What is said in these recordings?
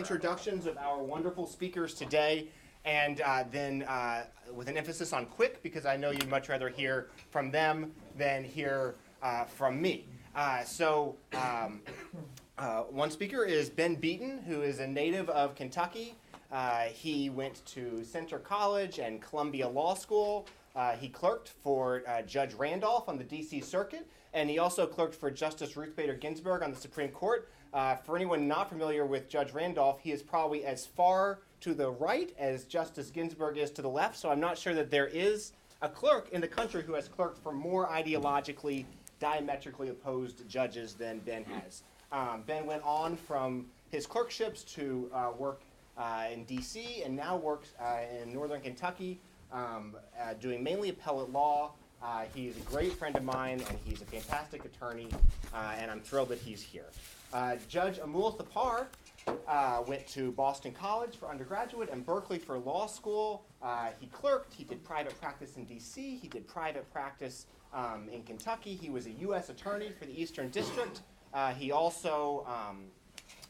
Introductions of our wonderful speakers today, and then with an emphasis on quick, because I know you'd much rather hear from them than hear from me. One speaker is Ben Beaton, who is a native of Kentucky. He went to Centre College and Columbia Law School. He clerked for Judge Randolph on the D.C. Circuit, and he also clerked for Justice Ruth Bader Ginsburg on the Supreme Court. For anyone not familiar with Judge Randolph, he is probably as far to the right as Justice Ginsburg is to the left, so I'm not sure that there is a clerk in the country who has clerked for more ideologically, diametrically opposed judges than Ben has. Ben went on from his clerkships to work in D.C. and now works in northern Kentucky, doing mainly appellate law. He's a great friend of mine, and he's a fantastic attorney, and I'm thrilled that he's here. Judge Amul Thapar went to Boston College for undergraduate and Berkeley for law school. He clerked. He did private practice in D.C. He did private practice in Kentucky. He was a U.S. attorney for the Eastern District. He also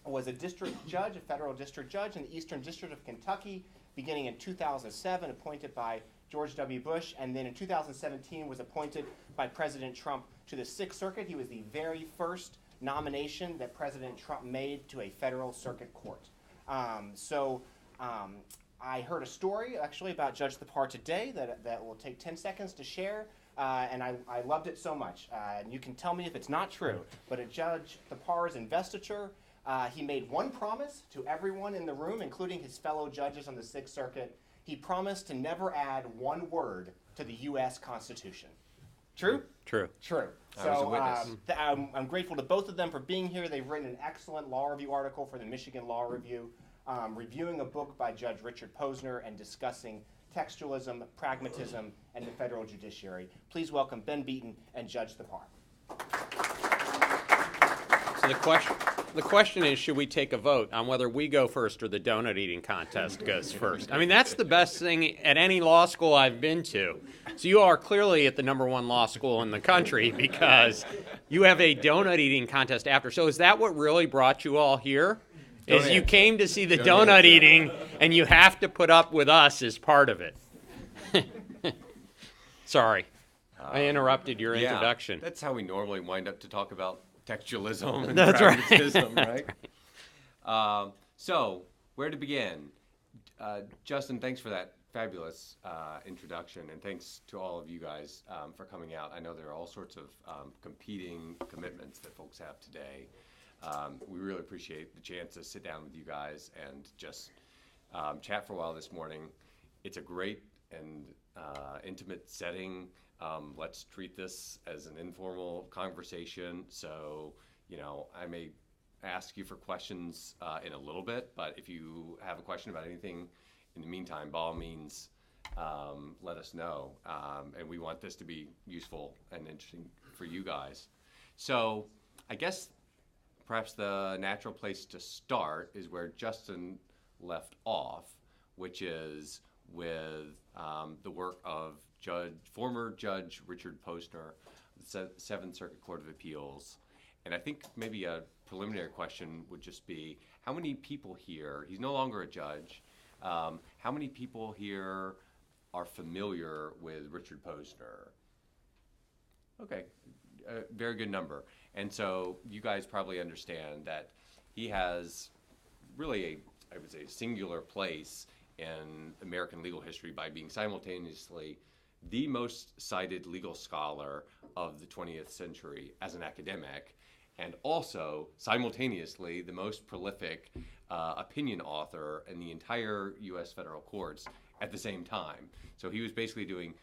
was a district judge, a federal district judge in the Eastern District of Kentucky, beginning in 2007, appointed by George W. Bush, and then in 2017 was appointed by President Trump to the Sixth Circuit. He was the very first nomination that President Trump made to a federal circuit court. I heard a story actually about Judge Thapar today that will take 10 seconds to share, and I loved it so much. And you can tell me if it's not true, but at Judge Thapar's investiture, he made one promise to everyone in the room, including his fellow judges on the Sixth Circuit. He promised to never add one word to the U.S. Constitution. True? True. True. So I'm grateful to both of them for being here. They've written an excellent law review article for the Michigan Law Review, reviewing a book by Judge Richard Posner and discussing textualism, pragmatism, and the Federal Judiciary. Please welcome Ben Beaton and Judge Thapar. So the question is, should we take a vote on whether we go first or the donut eating contest goes first? I mean, that's the best thing at any law school I've been to. So you are clearly at the #1 law school in the country because you have a donut eating contest after. So is that what really brought you all here? Is you came to see the donut eating and you have to put up with us as part of it? Sorry, I interrupted your introduction. That's how we normally wind up to talk about textualism and That's pragmatism, right. right? So, where to begin? Justin, thanks for that fabulous introduction, and thanks to all of you guys for coming out. I know there are all sorts of competing commitments that folks have today. We really appreciate the chance to sit down with you guys and just chat for a while this morning. It's a great and intimate setting. Let's treat this as an informal conversation. So, I may ask you for questions in a little bit, but if you have a question about anything in the meantime, by all means, let us know. And we want this to be useful and interesting for you guys. So, I guess perhaps the natural place to start is where Justin left off, which is with the work of former Judge Richard Posner, the Seventh Circuit Court of Appeals. And I think maybe a preliminary question would just be, how many people here, he's no longer a judge, how many people here are familiar with Richard Posner? Okay, a very good number. And so you guys probably understand that he has really I would say, a singular place in American legal history by being simultaneously the most cited legal scholar of the 20th century as an academic, and also simultaneously the most prolific opinion author in the entire U.S. federal courts at the same time. So he was basically doing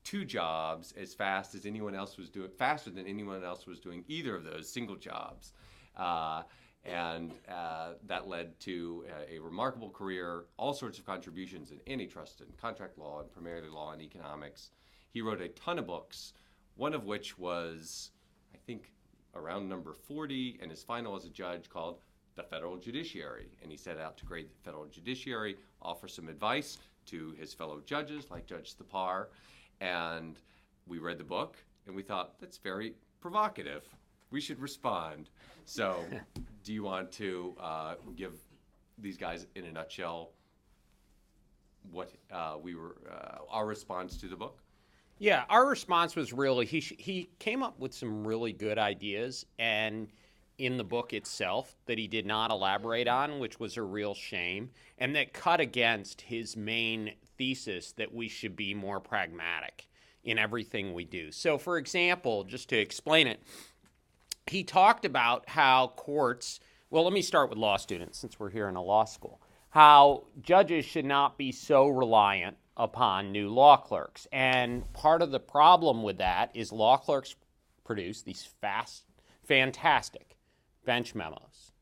two jobs as fast as anyone else was doing, faster than anyone else was doing either of those single jobs. And that led to a remarkable career, all sorts of contributions in antitrust and contract law and primarily law and economics. He wrote a ton of books, one of which was, I think, around number 40, and his final as a judge called The Federal Judiciary. And he set out to create the Federal Judiciary, offer some advice to his fellow judges like Judge Thapar. And we read the book, and we thought, that's very provocative. We should respond. So do you want to give these guys in a nutshell what our response to the book? Yeah, our response was really he came up with some really good ideas, and in the book itself that he did not elaborate on, which was a real shame, and that cut against his main thesis that we should be more pragmatic in everything we do. So, for example, just to explain it, he talked about how courts, well, let me start with law students since we're here in a law school, how judges should not be so reliant upon new law clerks. And part of the problem with that is law clerks produce these fantastic bench memos,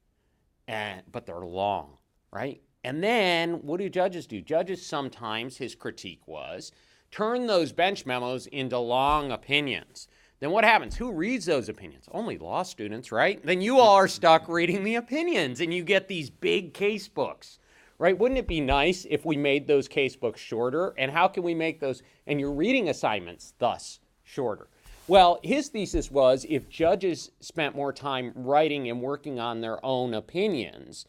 but they're long, right? And then what do judges do? Judges sometimes, his critique was, turn those bench memos into long opinions. Then what happens? Who reads those opinions? Only law students, right? Then you all are stuck reading the opinions, and you get these big case books, right? Wouldn't it be nice if we made those case books shorter? And how can we make those, and your reading assignments, thus, shorter? Well, his thesis was if judges spent more time writing and working on their own opinions,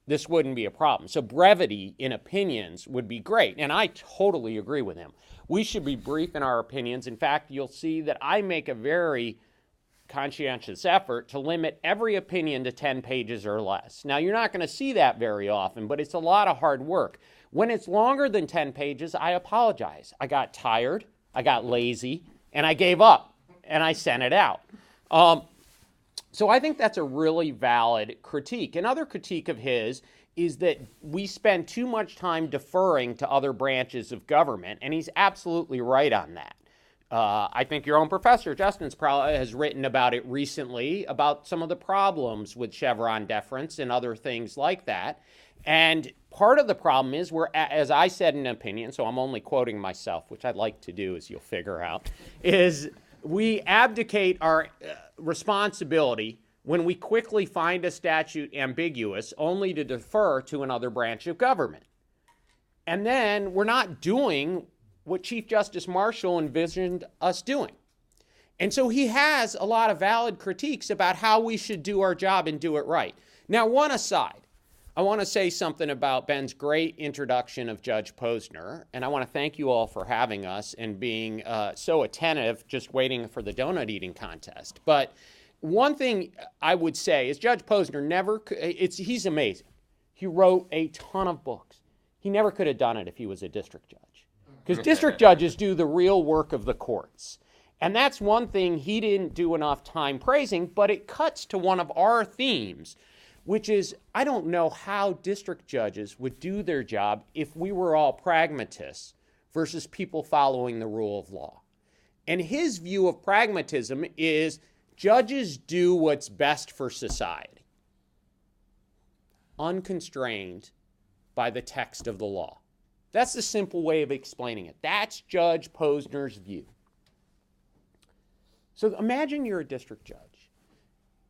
this wouldn't be a problem. So brevity in opinions would be great, and I totally agree with him. We should be brief in our opinions. In fact, you'll see that I make a very conscientious effort to limit every opinion to 10 pages or less. Now, you're not going to see that very often, but it's a lot of hard work. When it's longer than 10 pages, I apologize. I got tired, I got lazy, and I gave up, and I sent it out. So I think that's a really valid critique. Another critique of his is that we spend too much time deferring to other branches of government, and he's absolutely right on that. I think your own professor, Justin, has written about it recently, about some of the problems with Chevron deference and other things like that. And part of the problem is, as I said in an opinion, so I'm only quoting myself, which I'd like to do, as you'll figure out, is we abdicate our responsibility when we quickly find a statute ambiguous only to defer to another branch of government. And then we're not doing what Chief Justice Marshall envisioned us doing. And so he has a lot of valid critiques about how we should do our job and do it right. Now, one aside, I want to say something about Ben's great introduction of Judge Posner, and I want to thank you all for having us and being so attentive, just waiting for the donut eating contest. But one thing I would say is Judge Posner he's amazing. He wrote a ton of books. He never could have done it if he was a district judge, because district judges do the real work of the courts. And that's one thing he didn't do enough time praising, but it cuts to one of our themes, which is I don't know how district judges would do their job if we were all pragmatists versus people following the rule of law. And his view of pragmatism is judges do what's best for society, unconstrained by the text of the law. That's the simple way of explaining it. That's Judge Posner's view. So imagine you're a district judge,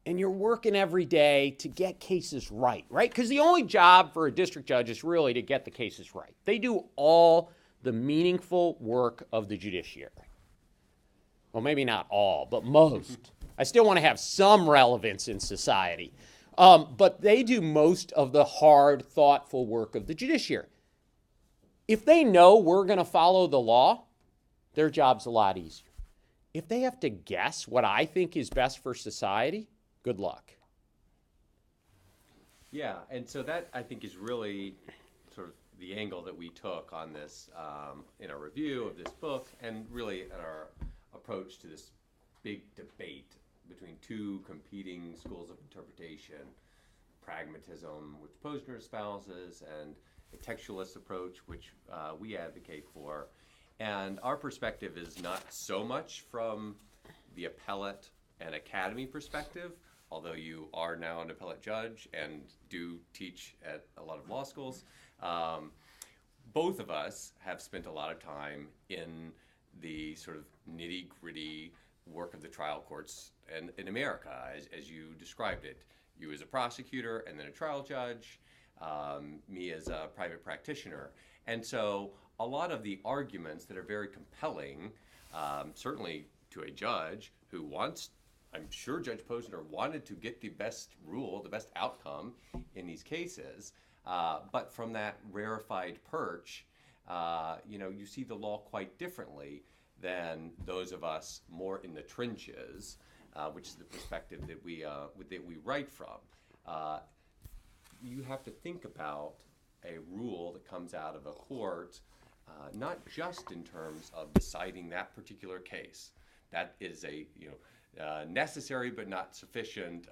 and you're working every day to get cases right? Because the only job for a district judge is really to get the cases right. They do all the meaningful work of the judiciary. Well, maybe not all, but most. I still want to have some relevance in society. But they do most of the hard, thoughtful work of the judiciary. If they know we're going to follow the law, their job's a lot easier. If they have to guess what I think is best for society, good luck. Yeah, and so that, I think, is really sort of the angle that we took on this in our review of this book, and really in our approach to this big debate between two competing schools of interpretation, pragmatism, which Posner espouses, and a textualist approach, which we advocate for. And our perspective is not so much from the appellate and academy perspective, although you are now an appellate judge and do teach at a lot of law schools. Both of us have spent a lot of time in the sort of nitty-gritty work of the trial courts and in America, as you described it. You as a prosecutor and then a trial judge, me as a private practitioner. And so a lot of the arguments that are very compelling, certainly to a judge who wants, I'm sure Judge Posner wanted to get the best rule, the best outcome in these cases, But from that rarefied perch, you see the law quite differently than those of us more in the trenches, which is the perspective that we write from. You have to think about a rule that comes out of a court, not just in terms of deciding that particular case. That is a necessary but not sufficient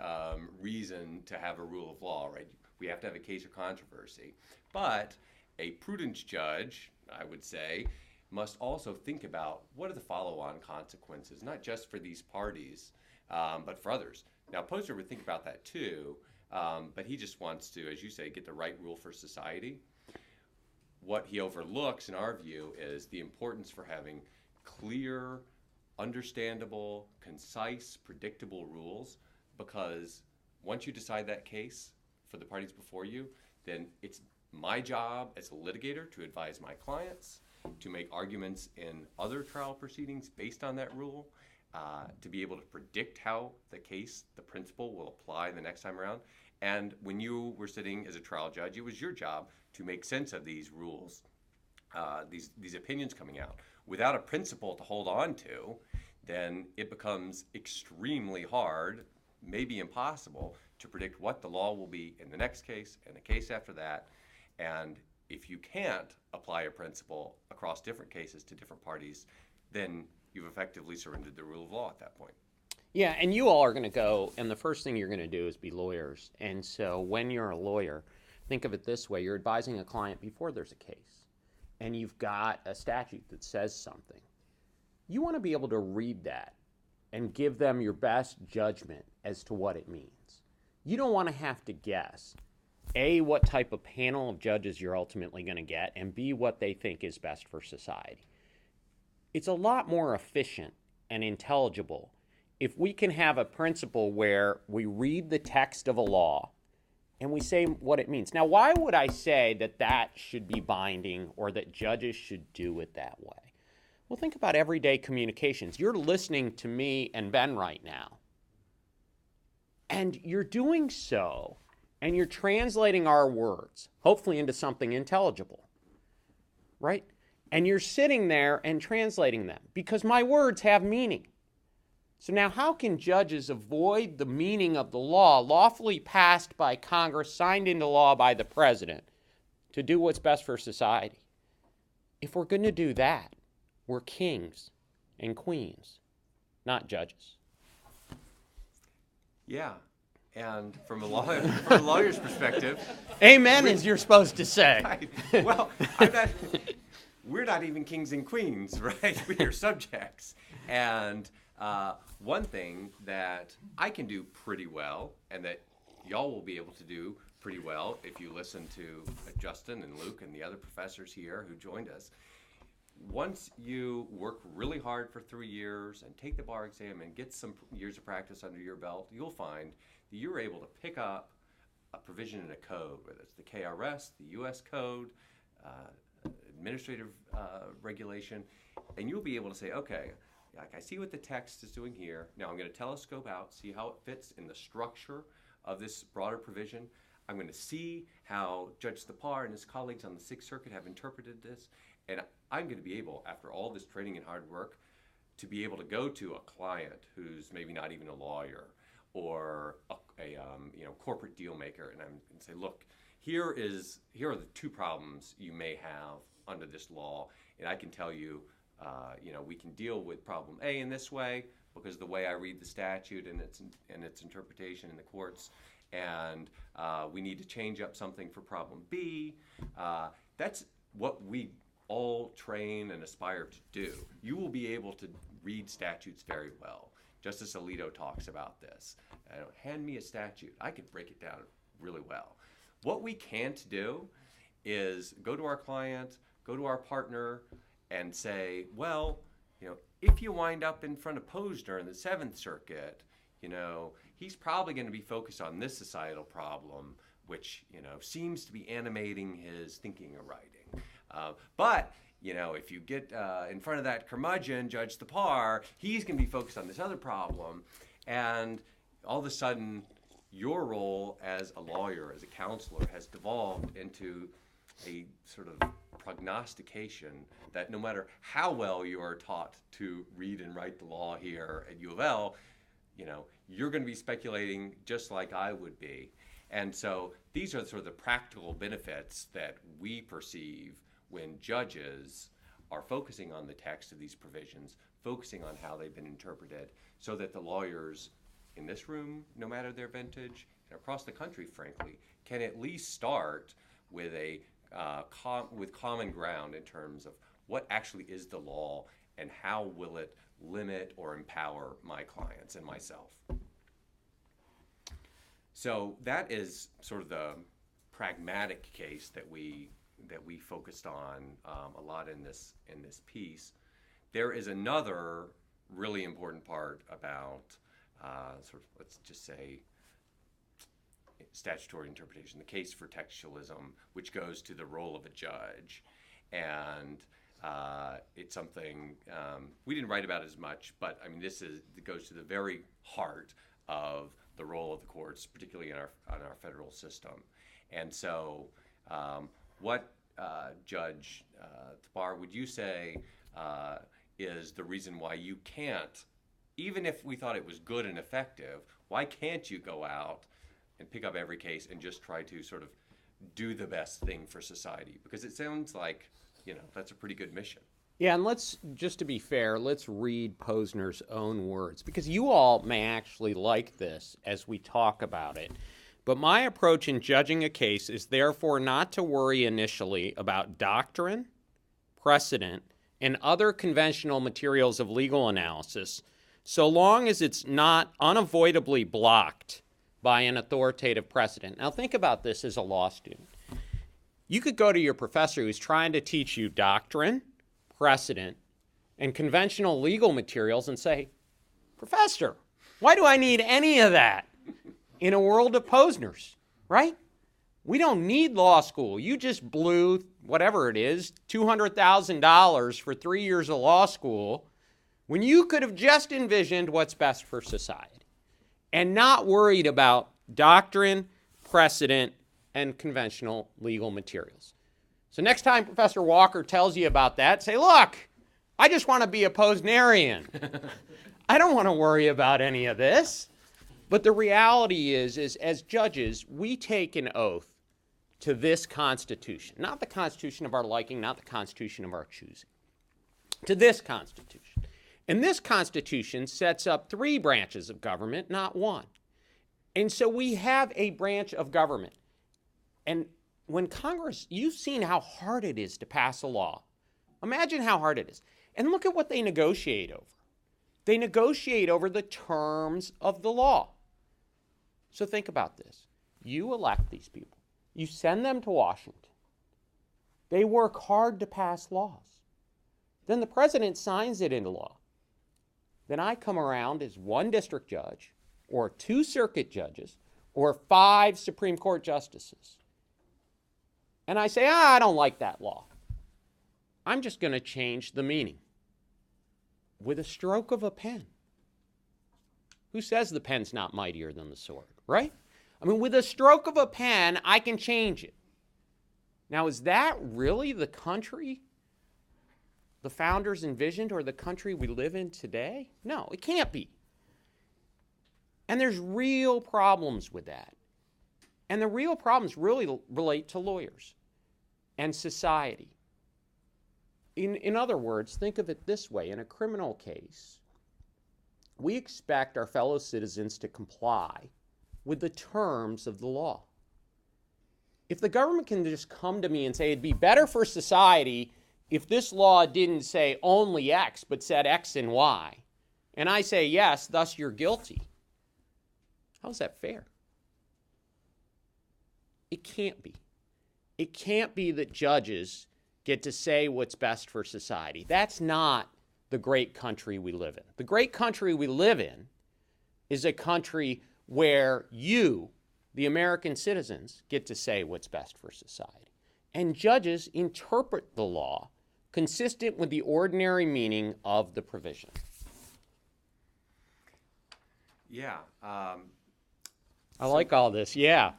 reason to have a rule of law, right? We have to have a case of controversy. But a prudence judge, I would say, must also think about what are the follow-on consequences, not just for these parties, but for others. Now, Posner would think about that too, but he just wants to, as you say, get the right rule for society. What he overlooks, in our view, is the importance for having clear, understandable, concise, predictable rules, because once you decide that case for the parties before you, then it's my job as a litigator to advise my clients, to make arguments in other trial proceedings based on that rule, to be able to predict how the principle will apply the next time around. And when you were sitting as a trial judge, it was your job to make sense of these rules, these opinions coming out. Without a principle to hold on to, then it becomes extremely hard, maybe impossible, to predict what the law will be in the next case and the case after that. And if you can't apply a principle across different cases to different parties, then you've effectively surrendered the rule of law at that point. Yeah, and you all are going to go, and the first thing you're going to do is be lawyers. And so when you're a lawyer, think of it this way. You're advising a client before there's a case, and you've got a statute that says something. You want to be able to read that and give them your best judgment as to what it means. You don't want to have to guess, A, what type of panel of judges you're ultimately going to get, and B, what they think is best for society. It's a lot more efficient and intelligible if we can have a principle where we read the text of a law and we say what it means. Now, why would I say that that should be binding or that judges should do it that way? Well, think about everyday communications. You're listening to me and Ben right now, and you're doing so, and you're translating our words, hopefully into something intelligible, right? And you're sitting there and translating them because my words have meaning. So now how can judges avoid the meaning of the law lawfully passed by Congress, signed into law by the president, to do what's best for society? If we're going to do that, we're kings and queens, not judges. Yeah, and from a lawyer's perspective... Amen, as you're supposed to say. Well, we're not even kings and queens, right? We are subjects. And one thing that I can do pretty well, and that y'all will be able to do pretty well if you listen to Justin and Luke and the other professors here who joined us, once you work really hard for 3 years and take the bar exam and get some years of practice under your belt, you'll find that you're able to pick up a provision in a code, whether it's the KRS, the U.S. Code, administrative regulation, and you'll be able to say, okay, like I see what the text is doing here. Now I'm going to telescope out, see how it fits in the structure of this broader provision. I'm going to see how Judge Thapar and his colleagues on the Sixth Circuit have interpreted this. And I'm going to be able, after all this training and hard work, to be able to go to a client who's maybe not even a lawyer or a corporate deal maker and say, look, here are the two problems you may have under this law, and I can tell you, we can deal with problem A in this way because the way I read the statute and its interpretation in the courts, and we need to change up something for problem B. That's what we all train and aspire to do. You will be able to read statutes very well. Justice Alito talks about this. Hand me a statute. I could break it down really well. What we can't do is go to our client, go to our partner, and say, well, if you wind up in front of Posner in the Seventh Circuit, he's probably going to be focused on this societal problem, which, seems to be animating his thinking or writing. But if you get in front of that curmudgeon, Judge Thapar, he's going to be focused on this other problem. And all of a sudden, your role as a lawyer, as a counselor, has devolved into a sort of prognostication that no matter how well you are taught to read and write the law here at U of L, you're going to be speculating just like I would be. And so these are sort of the practical benefits that we perceive when judges are focusing on the text of these provisions, focusing on how they've been interpreted, so that the lawyers in this room, no matter their vintage, and across the country, frankly, can at least start with with common ground in terms of what actually is the law and how will it limit or empower my clients and myself. So that is sort of the pragmatic case that we focused on a lot in this piece. There is another really important part about sort of, let's just say, statutory interpretation, the case for textualism, which goes to the role of a judge. And it's something we didn't write about as much, but I mean, it goes to the very heart of the role of the courts, particularly in our federal system. And so, what Judge Thapar would you say is the reason why you can't, even if we thought it was good and effective, why can't you go out and pick up every case and just try to sort of do the best thing for society? Because it sounds like, that's a pretty good mission. Yeah, and just to be fair, let's read Posner's own words, because you all may actually like this as we talk about it. But my approach in judging a case is therefore not to worry initially about doctrine, precedent, and other conventional materials of legal analysis, so long as it's not unavoidably blocked by an authoritative precedent. Now think about this as a law student. You could go to your professor who's trying to teach you doctrine, precedent, and conventional legal materials and say, Professor, why do I need any of that in a world of Posners, right? We don't need law school. You just blew, whatever it is, $200,000 for 3 years of law school when you could have just envisioned what's best for society and not worried about doctrine, precedent, and conventional legal materials. So next time Professor Walker tells you about that, say, look, I just want to be a Posnerian. I don't want to worry about any of this. But the reality is as judges, we take an oath to this Constitution, not the Constitution of our liking, not the Constitution of our choosing, to this Constitution. And this Constitution sets up 3 branches of government, not 1. And so we have a branch of government. And when Congress, you've seen how hard it is to pass a law. Imagine how hard it is. And look at what they negotiate over. They negotiate over the terms of the law. So think about this. You elect these people. You send them to Washington. They work hard to pass laws. Then the president signs it into law. Then I come around as 1 district judge, or 2 circuit judges, or 5 Supreme Court justices. And I say, I don't like that law. I'm just going to change the meaning with a stroke of a pen. Who says the pen's not mightier than the sword, right? I mean, with a stroke of a pen, I can change it. Now, is that really the country the founders envisioned or the country we live in today? No, it can't be. And there's real problems with that. And the real problems really relate to lawyers and society. In other words, think of it this way. In a criminal case, we expect our fellow citizens to comply with the terms of the law. If the government can just come to me and say it'd be better for society if this law didn't say only X, but said X and Y, and I say yes, thus you're guilty, how's that fair? It can't be. It can't be that judges get to say what's best for society. That's not the great country we live in. The great country we live in is a country where you, the American citizens, get to say what's best for society. And judges interpret the law consistent with the ordinary meaning of the provision. Yeah. I like all this, yeah.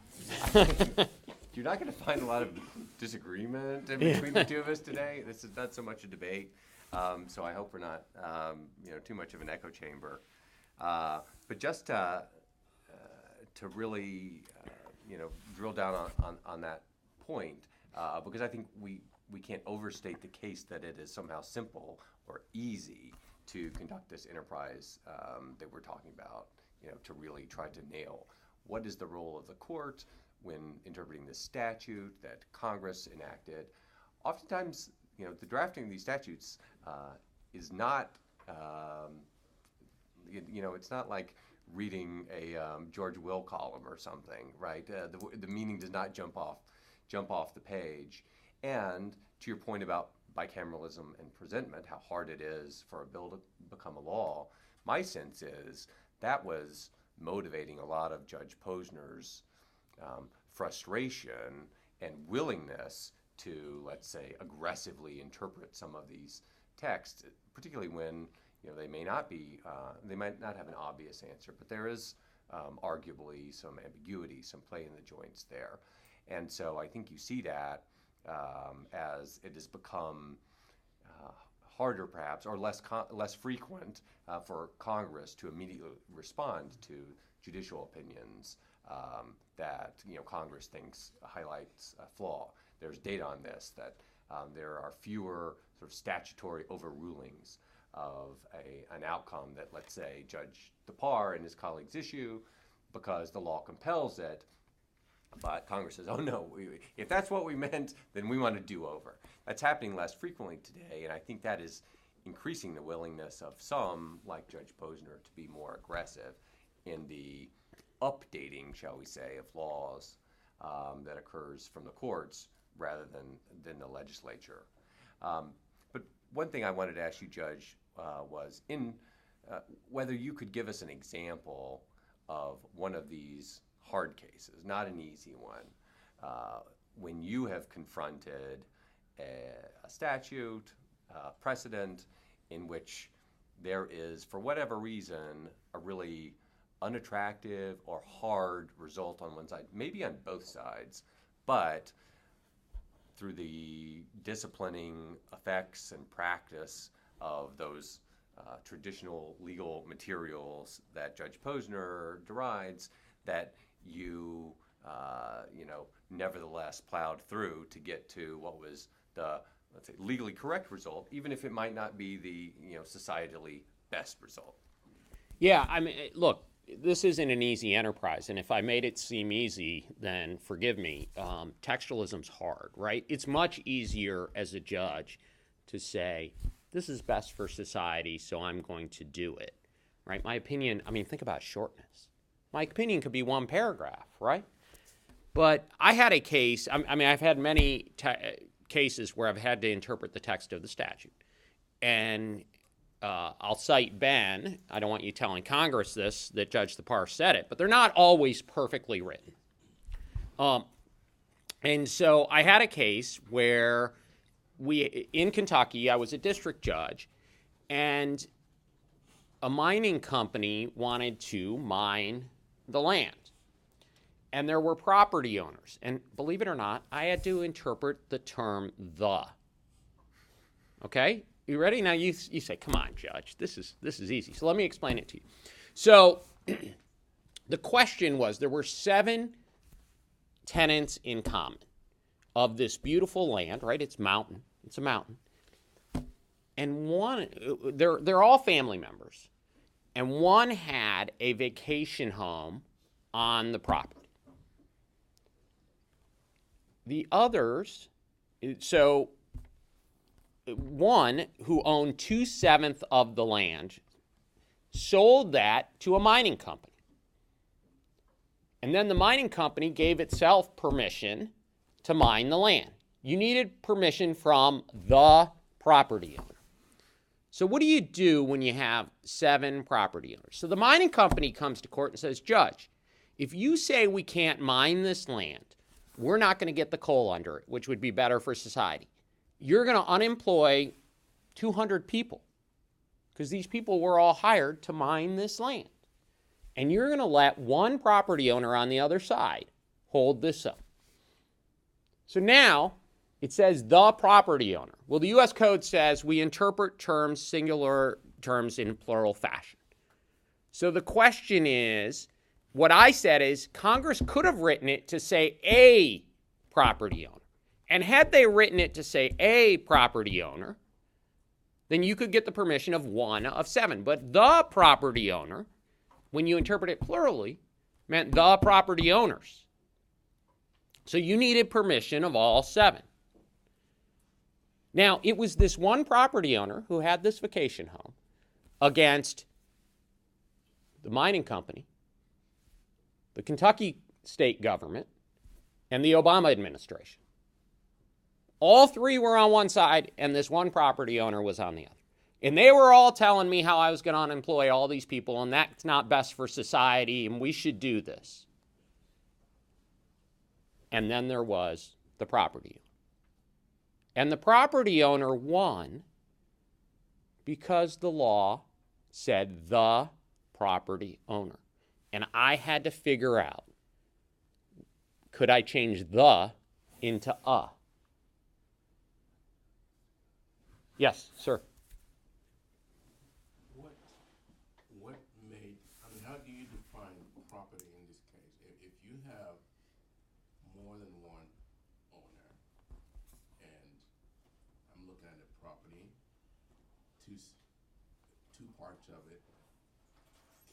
You're not going to find a lot of disagreement in between the two of us today. This is not so much a debate, so I hope we're not, too much of an echo chamber. But just to really, drill down on that point, because I think we can't overstate the case that it is somehow simple or easy to conduct this enterprise that we're talking about, to really try to nail what is the role of the court when interpreting this statute that Congress enacted. Oftentimes, the drafting of these statutes is not, it's not like reading a George Will column or something, right? The meaning does not jump off the page. And to your point about bicameralism and presentment, how hard it is for a bill to become a law, my sense is that was motivating a lot of Judge Posner's frustration and willingness to, let's say, aggressively interpret some of these texts, particularly when they may not have an obvious answer, but there is arguably some ambiguity, some play in the joints there. And so I think you see that as it has become harder perhaps, or less frequent for Congress to immediately respond to judicial opinions that Congress thinks highlights a flaw. There's data on this, that there are fewer sort of statutory overrulings of an outcome that, let's say, Judge Thapar and his colleagues issue because the law compels it, but Congress says, oh no, if that's what we meant, then we want to do over. That's happening less frequently today, and I think that is increasing the willingness of some, like Judge Posner, to be more aggressive in the updating, shall we say, of laws that occurs from the courts rather than the legislature. But one thing I wanted to ask you, Judge, was whether you could give us an example of one of these hard cases, not an easy one, when you have confronted a statute, precedent, in which there is, for whatever reason, a really unattractive or hard result on one side, maybe on both sides, but through the disciplining effects and practice of those traditional legal materials that Judge Posner derides, that you, nevertheless plowed through to get to what was the, let's say, legally correct result, even if it might not be the, societally best result. Yeah, I mean, look, this isn't an easy enterprise, and if I made it seem easy, then forgive me. Textualism's hard, right? It's much easier as a judge to say, this is best for society, so I'm going to do it, right? My opinion, think about shortness. My opinion could be one paragraph, right? But I had a case, I've had many cases where I've had to interpret the text of the statute. And I'll cite Ben. I don't want you telling Congress this, that Judge Thapar said it, but they're not always perfectly written. And so I had a case where in Kentucky, I was a district judge, and a mining company wanted to mine the land. And there were property owners. And believe it or not, I had to interpret the term the. Okay? You ready? Now you say, come on, Judge, this is easy. So let me explain it to you. So the question was, there were 7 tenants in common of this beautiful land, right? It's a mountain. And one, they're all family members. And one had a vacation home on the property. The others, so one who owned 2/7 of the land sold that to a mining company. And then the mining company gave itself permission to mine the land. You needed permission from the property owner. So what do you do when you have 7 property owners? So the mining company comes to court and says, Judge, if you say we can't mine this land, we're not going to get the coal under it, which would be better for society. You're going to unemploy 200 people because these people were all hired to mine this land. and you're going to let one property owner on the other side hold this up. So now it says the property owner. Well, the U.S. Code says we interpret terms, singular terms, in plural fashion. So the question is, what I said is Congress could have written it to say a property owner. And had they written it to say a property owner, then you could get the permission of one of seven. But the property owner, when you interpret it plurally, meant the property owners. So you needed permission of all seven. Now, it was this one property owner who had this vacation home against the mining company, the Kentucky state government, and the Obama administration. All three were on one side, and this one property owner was on the other. And they were all telling me how I was going to unemploy all these people, and that's not best for society, and we should do this. And then there was the property owner. And the property owner won because the law said the property owner. And I had to figure out, could I change the into a? Yes, sir. What made, I mean, how do you define property in this case? If you have more than one owner, and I'm looking at the property, two parts of it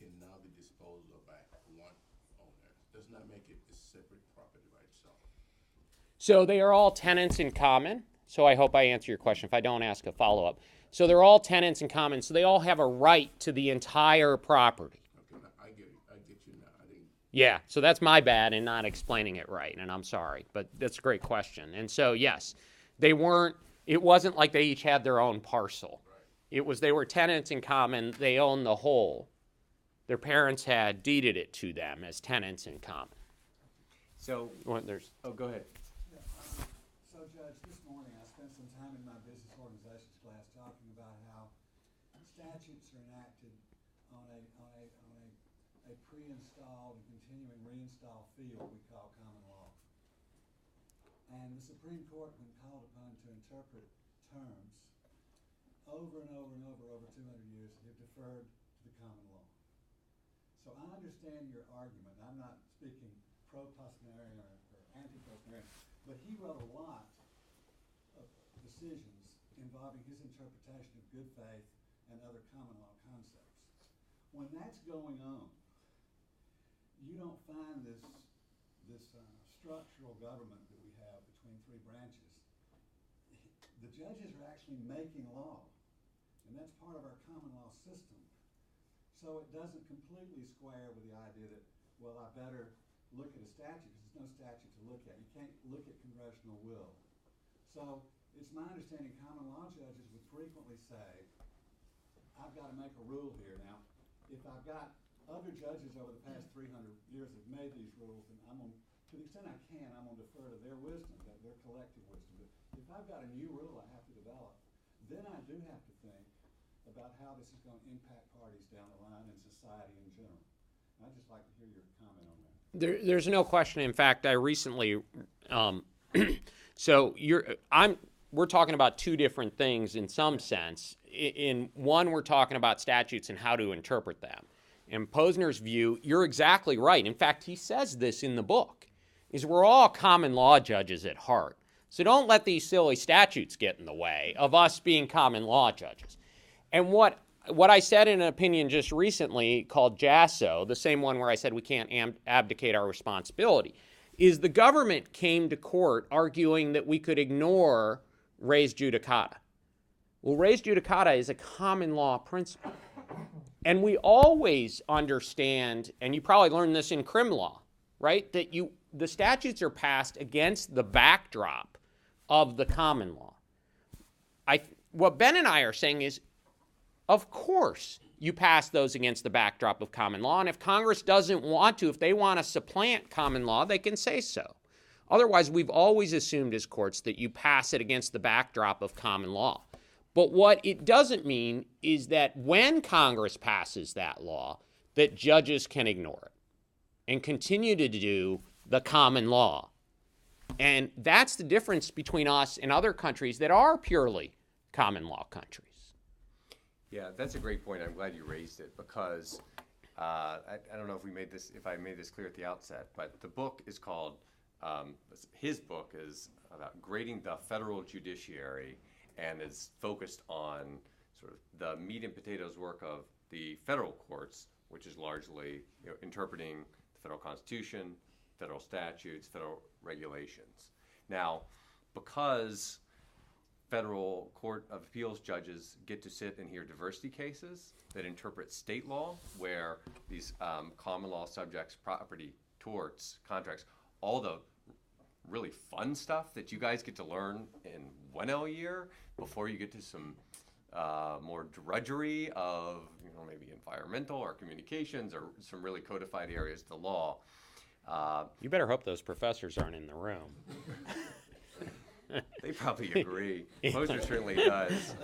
can now be disposed of by one owner. Does not make it a separate property by itself. So they are all tenants in common. So I hope I answer your question. If I don't, ask a follow-up. So they're all tenants in common. So they all have a right to the entire property. Okay, I get it. I get you now. I didn't. Yeah, so that's my bad in not explaining it right, and I'm sorry. But that's a great question. And so, yes, it wasn't like they each had their own parcel. Right. They were tenants in common. They owned the whole. Their parents had deeded it to them as tenants in common. So, Well, go ahead. So, Judge, this morning I spent some time in my business organizations class talking about how statutes are enacted on a pre-installed and continuing reinstall field we call common law. And the Supreme Court, when called upon to interpret terms, over and over and over 200 years, have deferred to the common law. So I understand your argument. I'm not speaking pro-Posnerian or anti-Posnerian, but he wrote a lot of decisions involving his interpretation of good faith and other common law concepts. When that's going on, you don't find this structural government that we have between three branches. The judges are actually making law, and that's part of our common law system. So it doesn't completely square with the idea that, well, I better look at a statute because there's no statute to look at. You can't look at congressional will. So it's my understanding common law judges would frequently say, I've got to make a rule here. Now, if I've got other judges over the past 300 years that have made these rules, then to the extent I can, I'm going to defer to their wisdom, their collective wisdom. But if I've got a new rule I have to develop, then I do have to think about how this is going to impact parties down the line and society in general. I'd just like to hear your comment on that. There's no question. In fact, I recently, we're talking about two different things in some sense. In one, we're talking about statutes and how to interpret them. In Posner's view, you're exactly right. In fact, he says this in the book, is we're all common law judges at heart. So don't let these silly statutes get in the way of us being common law judges. And what I said in an opinion just recently called JASO, the same one where I said we can't abdicate our responsibility, is the government came to court arguing that we could ignore res judicata. Well, res judicata is a common law principle. And we always understand, and you probably learned this in crim law, right, that the statutes are passed against the backdrop of the common law. What Ben and I are saying is, of course, you pass those against the backdrop of common law, and if Congress doesn't want to, if they want to supplant common law, they can say so. Otherwise, we've always assumed as courts that you pass it against the backdrop of common law. But what it doesn't mean is that when Congress passes that law, that judges can ignore it and continue to do the common law. And that's the difference between us and other countries that are purely common law countries. Yeah, that's a great point. I'm glad you raised it because I don't know if I made this clear at the outset, but the book is called, his book is about grading the federal judiciary and is focused on sort of the meat and potatoes work of the federal courts, which is largely interpreting the federal constitution, federal statutes, federal regulations. Now, because federal court of appeals judges get to sit and hear diversity cases that interpret state law, where these common law subjects, property, torts, contracts, all the really fun stuff that you guys get to learn in 1L year before you get to some more drudgery of maybe environmental or communications or some really codified areas of the law. You better hope those professors aren't in the room. They probably agree. Posner certainly does.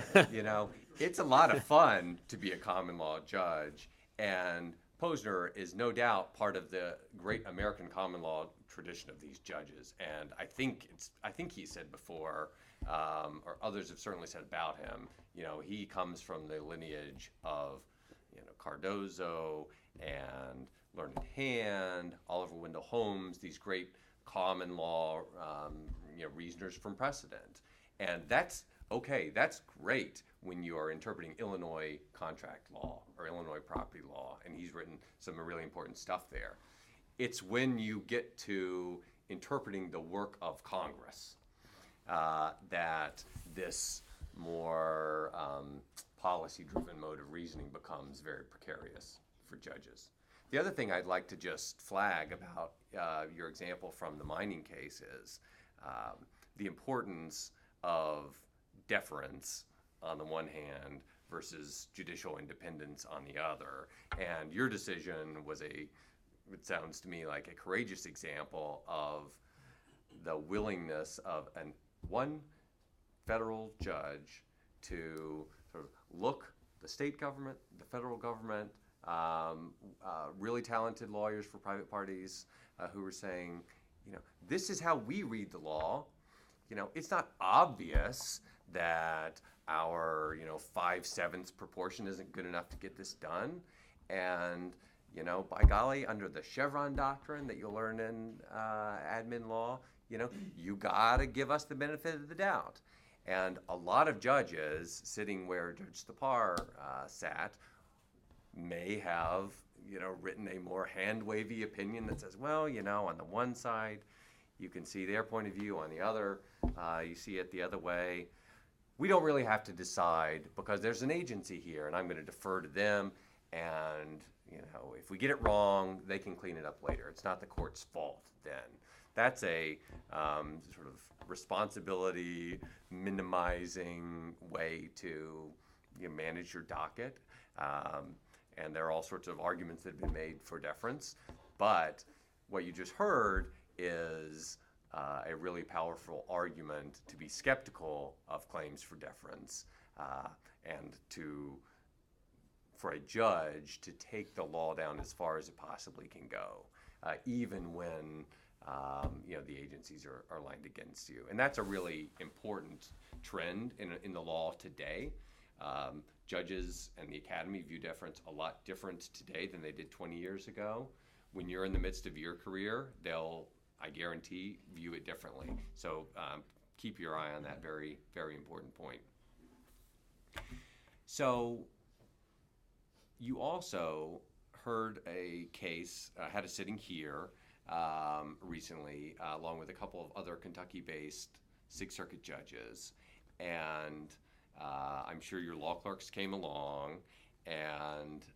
It's a lot of fun to be a common law judge, and Posner is no doubt part of the great American common law tradition of these judges. And I think he said before, or others have certainly said about him, he comes from the lineage of, Cardozo and Learned Hand, Oliver Wendell Holmes, these great common law reasoners from precedent. And that's okay, that's great when you are interpreting Illinois contract law or Illinois property law, and he's written some really important stuff there. It's when you get to interpreting the work of Congress that this more policy-driven mode of reasoning becomes very precarious for judges. The other thing I'd like to just flag about your example from the mining case is the importance of deference on the one hand versus judicial independence on the other. And your decision was it sounds to me like a courageous example of the willingness of one federal judge to sort of look the state government, the federal government, really talented lawyers for private parties who were saying, this is how we read the law. It's not obvious that our 5/7 proportion isn't good enough to get this done, and by golly, under the Chevron doctrine that you'll learn in admin law, you gotta give us the benefit of the doubt. And a lot of judges sitting where Judge Thapar sat may have written a more hand-wavy opinion that says, well, on the one side you can see their point of view, on the other you see it the other way. We don't really have to decide because there's an agency here and I'm going to defer to them, and if we get it wrong, they can clean it up later. It's not the court's fault then. That's a sort of responsibility minimizing way to manage your docket. And there are all sorts of arguments that have been made for deference. But what you just heard is a really powerful argument to be skeptical of claims for deference and for a judge to take the law down as far as it possibly can go, even when the agencies are lined against you. And that's a really important trend in the law today. Judges and the academy view deference a lot different today than they did 20 years ago. When you're in the midst of your career, they'll, I guarantee, view it differently. So keep your eye on that very, very important point. So you also heard a case, had a sitting here recently, along with a couple of other Kentucky-based Sixth Circuit judges. And I'm sure your law clerks came along, and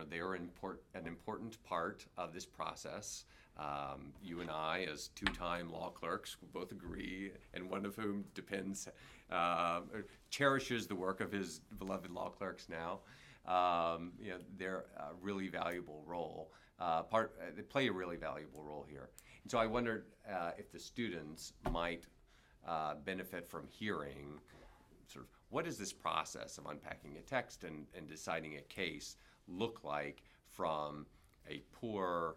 they are an important part of this process. You and I, as two-time law clerks, both agree, and one of whom cherishes the work of his beloved law clerks now. They're a really valuable role. They play a really valuable role here. And so I wondered if the students might benefit from hearing sort of what does this process of unpacking a text and deciding a case look like from a poor,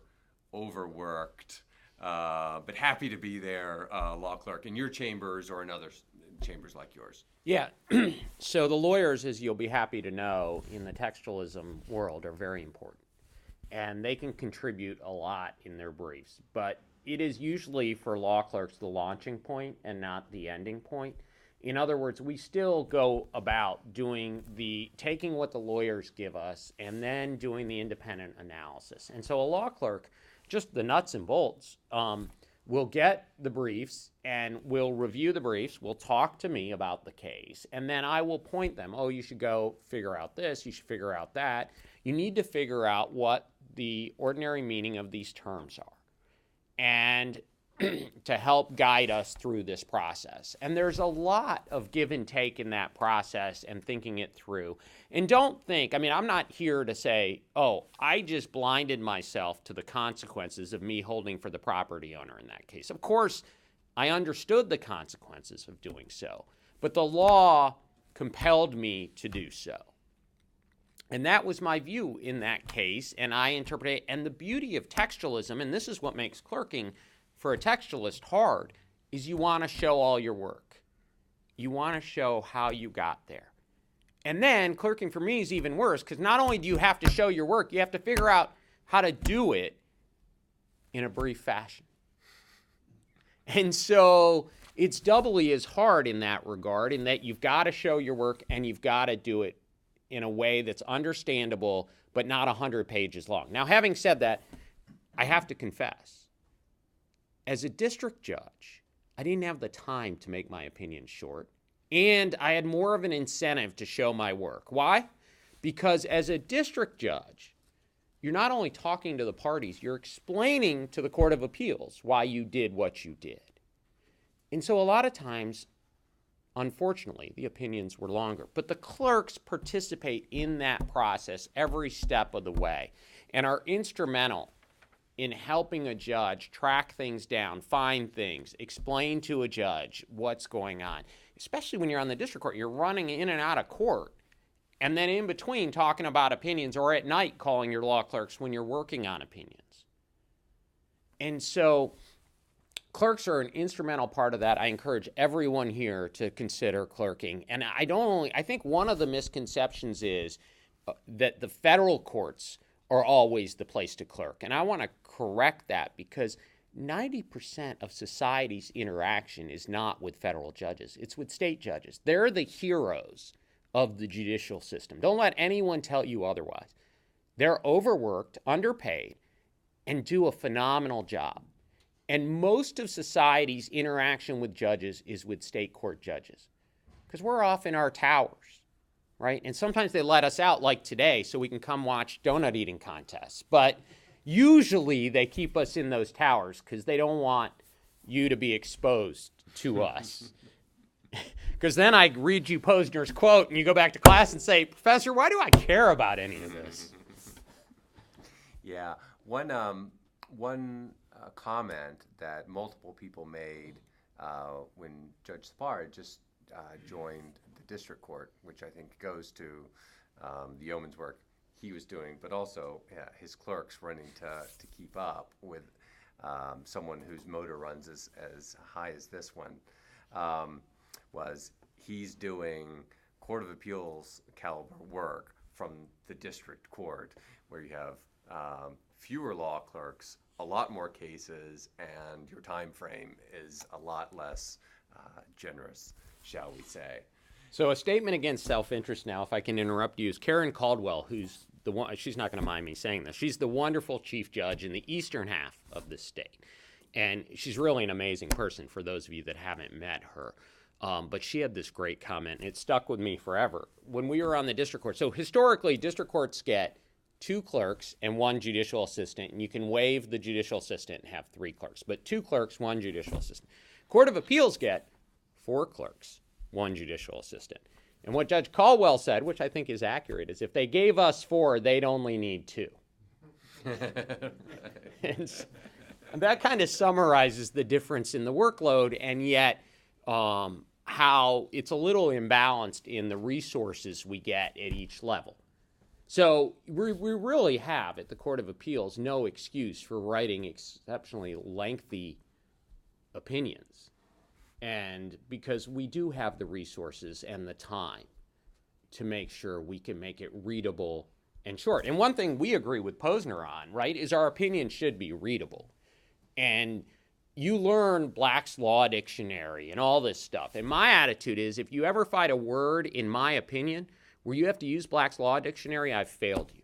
overworked, but happy to be there law clerk in your chambers or in other chambers like yours? Yeah. So the lawyers, as you'll be happy to know, in the textualism world are very important. And they can contribute a lot in their briefs. But it is usually for law clerks the launching point and not the ending point. In other words, we still go about taking what the lawyers give us and then doing the independent analysis. And so a law clerk, just the nuts and bolts, will get the briefs and will review the briefs, will talk to me about the case, and then I will point them, oh, you should go figure out this, you should figure out that. You need to figure out what the ordinary meaning of these terms are, and to help guide us through this process. And there's a lot of give and take in that process and thinking it through. And don't think, I'm not here to say, oh, I just blinded myself to the consequences of me holding for the property owner in that case. Of course, I understood the consequences of doing so, but the law compelled me to do so. And that was my view in that case, and I interpreted it. And the beauty of textualism, and this is what makes clerking for a textualist hard, is you want to show all your work. You want to show how you got there. And then clerking for me is even worse, because not only do you have to show your work, you have to figure out how to do it in a brief fashion. And so it's doubly as hard in that regard, in that you've got to show your work and you've got to do it in a way that's understandable but not 100 pages long. Now, having said that, I have to confess, as a district judge, I didn't have the time to make my opinion short, and I had more of an incentive to show my work. Why? Because as a district judge, you're not only talking to the parties, you're explaining to the Court of Appeals why you did what you did. And so a lot of times, unfortunately, the opinions were longer. But the clerks participate in that process every step of the way and are instrumental in helping a judge track things down, find things, explain to a judge what's going on. Especially when you're on the district court, you're running in and out of court, and then in between talking about opinions, or at night calling your law clerks when you're working on opinions. And so clerks are an instrumental part of that. I encourage everyone here to consider clerking. And I think one of the misconceptions is that the federal courts are always the place to clerk. And I want to correct that, because 90% of society's interaction is not with federal judges. It's with state judges. They're the heroes of the judicial system. Don't let anyone tell you otherwise. They're overworked, underpaid, and do a phenomenal job. And most of society's interaction with judges is with state court judges, because we're off in our towers, right? And sometimes they let us out, like today, so we can come watch donut eating contests. But usually they keep us in those towers because they don't want you to be exposed to us. Because then I read you Posner's quote, and you go back to class and say, Professor, why do I care about any of this? Yeah. One comment that multiple people made when Judge Thapar just joined the district court, which I think goes to the yeoman's work he was doing, but also his clerks running to keep up with someone whose motor runs as high as this one, was he's doing Court of Appeals caliber work from the district court, where you have fewer law clerks, a lot more cases, and your time frame is a lot less generous, shall we say. So a statement against self-interest now, if I can interrupt you, is Karen Caldwell, who's the one, she's not going to mind me saying this, she's the wonderful chief judge in the eastern half of the state. And she's really an amazing person for those of you that haven't met her. But she had this great comment, and it stuck with me forever. When we were on the district court, so historically, district courts get 2 clerks and 1 judicial assistant, and you can waive the judicial assistant and have 3 clerks. But 2 clerks, 1 judicial assistant. Court of Appeals get 4 clerks, 1 judicial assistant. And what Judge Caldwell said, which I think is accurate, is if they gave us 4, they'd only need 2. And that kind of summarizes the difference in the workload, and yet how it's a little imbalanced in the resources we get at each level. So we really have, at the Court of Appeals, no excuse for writing exceptionally lengthy opinions. And because we do have the resources and the time to make sure we can make it readable and short. And one thing we agree with Posner on, right, is our opinion should be readable. And you learn Black's Law Dictionary and all this stuff. And my attitude is, if you ever find a word, in my opinion, where you have to use Black's Law Dictionary, I've failed you.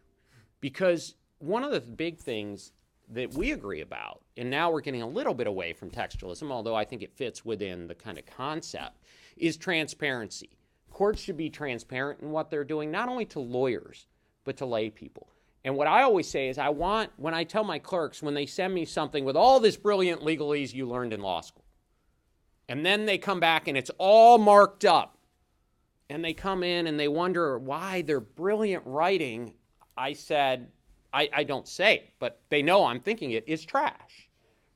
Because one of the big things that we agree about, and now we're getting a little bit away from textualism, although I think it fits within the kind of concept, is transparency. Courts should be transparent in what they're doing, not only to lawyers, but to lay people. And what I always say is, when I tell my clerks, when they send me something with all this brilliant legalese you learned in law school, and then they come back and it's all marked up, and they come in and they wonder why their brilliant writing, I said, I don't say it, but they know I'm thinking it, is trash,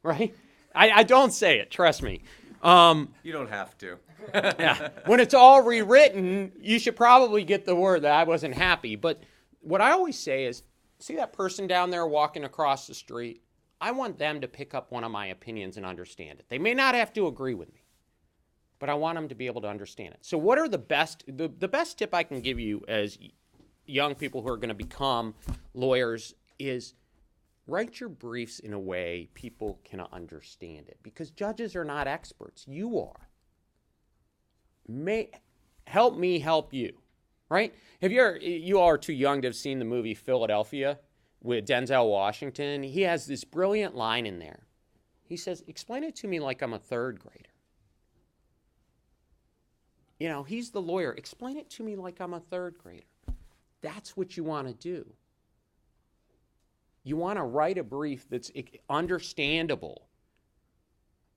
right? I don't say it, trust me. You don't have to. Yeah. When it's all rewritten, you should probably get the word that I wasn't happy. But what I always say is, see that person down there walking across the street? I want them to pick up one of my opinions and understand it. They may not have to agree with me, but I want them to be able to understand it. So what are the best tip I can give you as young people who are going to become lawyers is write your briefs in a way people can understand it. Because judges are not experts. You are. Help me help you, right? You all are too young to have seen the movie Philadelphia with Denzel Washington. He has this brilliant line in there. He says, explain it to me like I'm a third grader. You know, he's the lawyer. Explain it to me like I'm a third grader. That's what you want to do. You want to write a brief that's understandable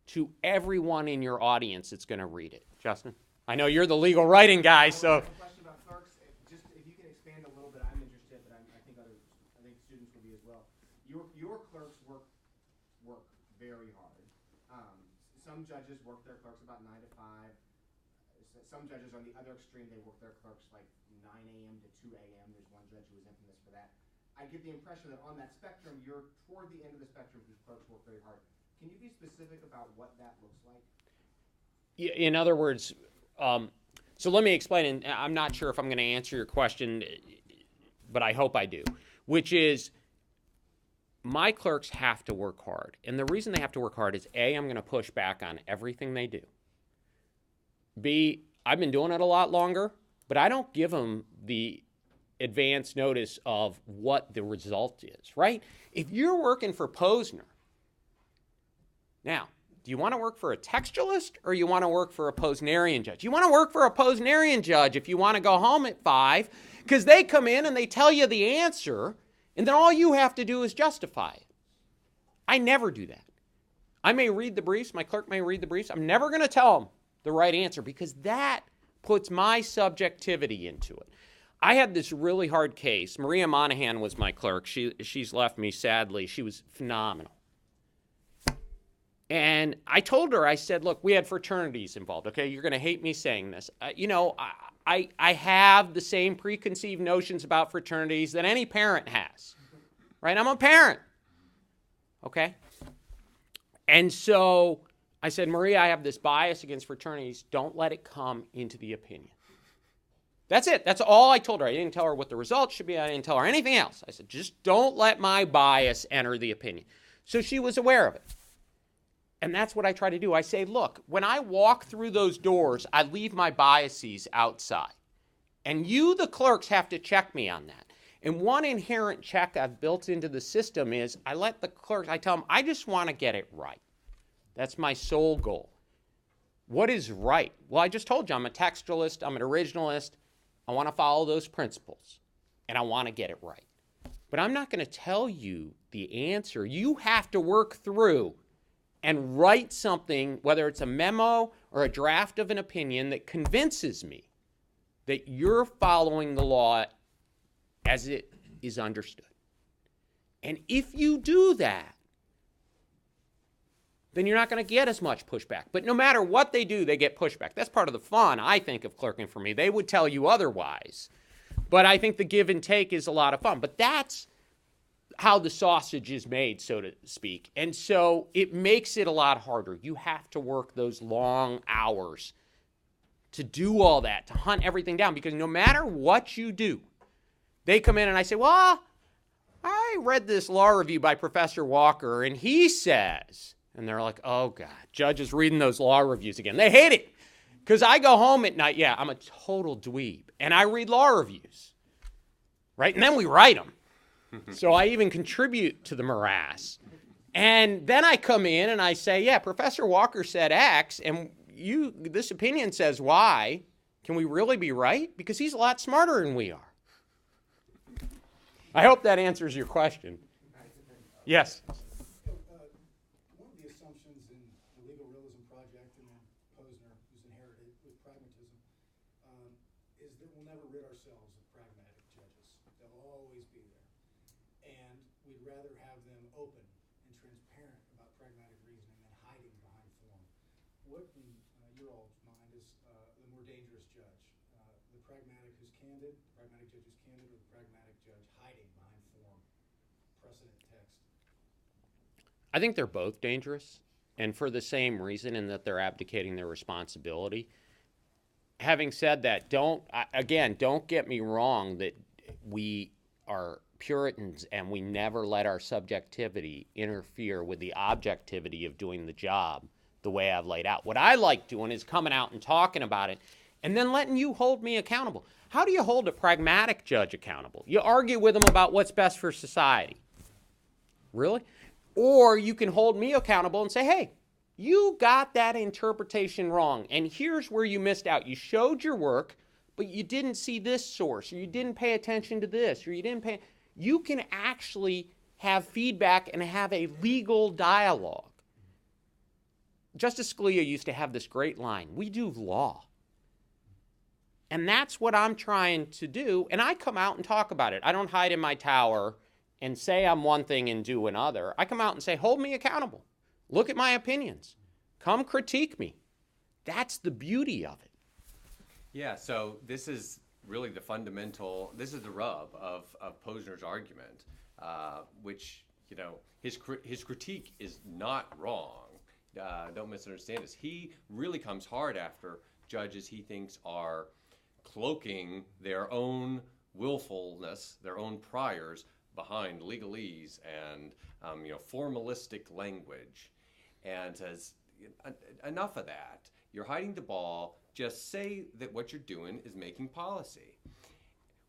to everyone in your audience that's going to read it. Justin? I know you're the legal writing guy, so... A question about clerks. Just if you can expand a little bit, I'm interested, but I think students will be as well. Your clerks work very hard. Some judges work their clerks about 9 to 5. Some judges on the other extreme, they work their clerks like 9 a.m. to 2 a.m. There's one judge who is infamous for that. I get the impression that on that spectrum, you're toward the end of the spectrum whose clerks work very hard. Can you be specific about what that looks like? In other words, so let me explain, and I'm not sure if I'm going to answer your question, but I hope I do, which is my clerks have to work hard. And the reason they have to work hard is, A, I'm going to push back on everything they do. B, I've been doing it a lot longer, but I don't give them the advance notice of what the result is, right? If you're working for Posner, now, do you want to work for a textualist or you want to work for a Posnerian judge? You want to work for a Posnerian judge if you want to go home at 5, because they come in and they tell you the answer, and then all you have to do is justify it. I never do that. I may read the briefs, my clerk may read the briefs. I'm never going to tell them the right answer because that puts my subjectivity into it. I had this really hard case. Maria Monahan was my clerk. She's left me sadly. She was phenomenal. And I told her, I said, look, we had fraternities involved, okay? You're going to hate me saying this. I have the same preconceived notions about fraternities that any parent has, right? I'm a parent, okay? And so I said, Maria, I have this bias against fraternities. Don't let it come into the opinion. That's it. That's all I told her. I didn't tell her what the results should be. I didn't tell her anything else. I said, just don't let my bias enter the opinion. So she was aware of it. And that's what I try to do. I say, look, when I walk through those doors, I leave my biases outside. And you, the clerks, have to check me on that. And one inherent check I've built into the system is I let the clerks, I tell them, I just want to get it right. That's my sole goal. What is right? Well, I just told you I'm a textualist, I'm an originalist. I want to follow those principles, and I want to get it right. But I'm not going to tell you the answer. You have to work through and write something, whether it's a memo or a draft of an opinion, that convinces me that you're following the law as it is understood. And if you do that, then you're not going to get as much pushback. But no matter what they do, they get pushback. That's part of the fun, I think, of clerking for me. They would tell you otherwise. But I think the give and take is a lot of fun. But that's how the sausage is made, so to speak. And so it makes it a lot harder. You have to work those long hours to do all that, to hunt everything down, because no matter what you do, they come in and I say, well, I read this law review by Professor Walker, and he says, and they're like, oh, God, judge is reading those law reviews again. They hate it because I go home at night. Yeah, I'm a total dweeb, and I read law reviews, right? And then we write them. So I even contribute to the morass. And then I come in and I say, yeah, Professor Walker said X, and this opinion says Y. Can we really be right? Because he's a lot smarter than we are. I hope that answers your question. Yes? One of the assumptions in the legal realism project and then Posner, who's inherited with pragmatism, is that we'll never rid ourselves of pragmatic judges. They'll always be there. And we'd rather have them open and transparent about pragmatic reasoning than hiding behind form. What in your all's mind is the more dangerous judge? The pragmatic who's candid, the pragmatic judge who's candid, or the pragmatic judge hiding behind form, precedent, text? I think they're both dangerous, and for the same reason, in that they're abdicating their responsibility. Having said that, don't get me wrong that we are Puritans and we never let our subjectivity interfere with the objectivity of doing the job the way I've laid out. What I like doing is coming out and talking about it and then letting you hold me accountable. How do you hold a pragmatic judge accountable? You argue with him about what's best for society. Really? Or you can hold me accountable and say, hey, you got that interpretation wrong, and here's where you missed out. You showed your work, but you didn't see this source, or you didn't pay attention to this, or you didn't pay. You can actually have feedback and have a legal dialogue. Justice Scalia used to have this great line, we do law. And that's what I'm trying to do, and I come out and talk about it. I don't hide in my tower and say I'm one thing and do another. I come out and say, hold me accountable. Look at my opinions. Come critique me. That's the beauty of it. Yeah, so this is really the fundamental, this is the rub of Posner's argument, which, you know, his critique is not wrong. Don't misunderstand this. He really comes hard after judges he thinks are cloaking their own willfulness, their own priors, behind legalese and formalistic language, and says, enough of that. You're hiding the ball. Just say that what you're doing is making policy.